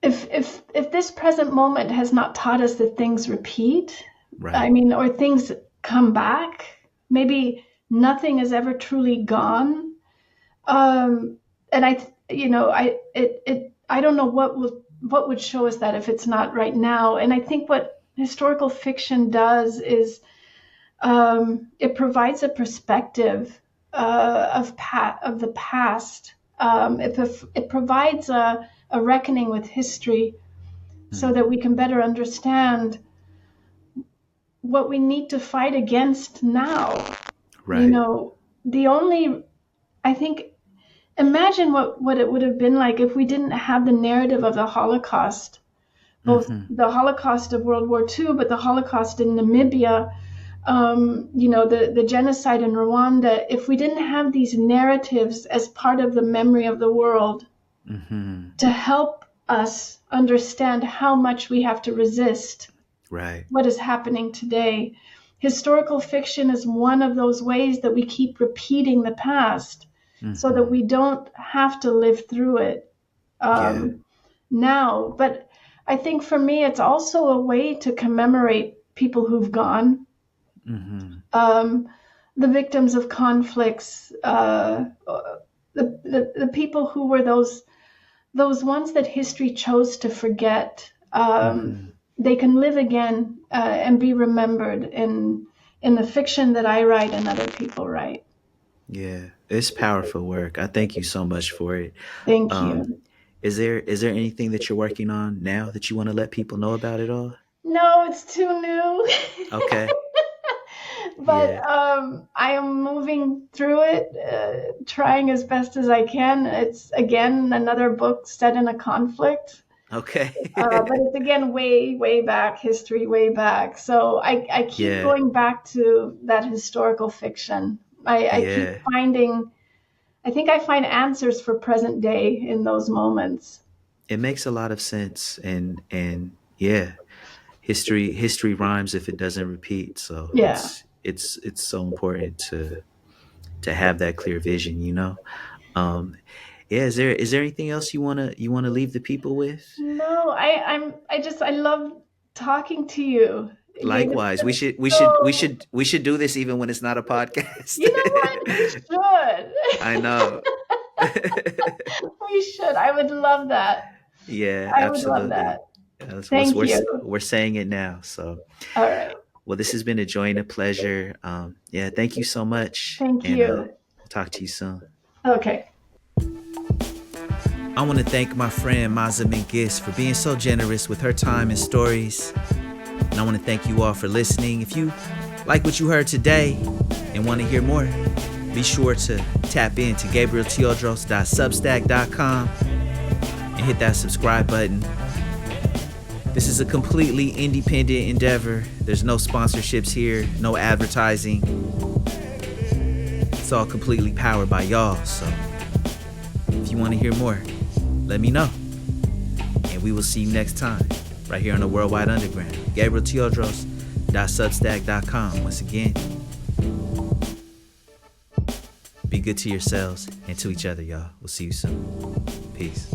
if this present moment has not taught us that things repeat, or things come back, maybe nothing is ever truly gone. And I don't know what would show us that if it's not right now. And I think what historical fiction does is it provides a perspective of the past. It provides a reckoning with history, so that we can better understand what we need to fight against now. Right. Imagine what it would have been like if we didn't have the narrative of the Holocaust, both the Holocaust of World War II, but the Holocaust in Namibia, the genocide in Rwanda, if we didn't have these narratives as part of the memory of the world to help us understand how much we have to resist Right. what is happening today. Historical fiction is one of those ways that we keep repeating the past so that we don't have to live through it now. But I think for me, it's also a way to commemorate people who've gone, the victims of conflicts, the people who were those ones that history chose to forget. They can live again and be remembered in the fiction that I write and other people write. Yeah, it's powerful work. I thank you so much for it. Thank you. Is there anything that you're working on now that you want to let people know about at all? No, it's too new. Okay. But Yeah. I am moving through it, trying as best as I can. It's, again, another book set in a conflict. Okay. But it's, again, way, way back, history way back. So I keep Yeah. going back to that historical fiction. I keep Yeah. finding, I think I find answers for present day in those moments. It makes a lot of sense, and yeah, history rhymes if it doesn't repeat. So Yeah. it's so important to have that clear vision, you know. Yeah, is there anything else you wanna leave the people with? No, I love talking to you. You gave it Likewise, so, we should do this even when it's not a podcast. you know what? We should. I know. We should. I would love that. Yeah, I would love absolutely. that. We're Thank you. we're saying it now. So, All right. well, this has been a joy and a pleasure. Yeah, thank you so much, Thank and you. I'll talk to you soon. Okay. I want to thank my friend Maaza Mengiste for being so generous with her time and stories. And I want to thank you all for listening. If you like what you heard today and want to hear more, be sure to tap into gabrielteodros.substack.com and hit that subscribe button. This is a completely independent endeavor. There's no sponsorships here, no advertising. It's all completely powered by y'all. So if you want to hear more, let me know. And we will see you next time, right here on the Worldwide Underground. gabrielteodros.substack.com. Once again, be good to yourselves and to each other, y'all. We'll see you soon. Peace.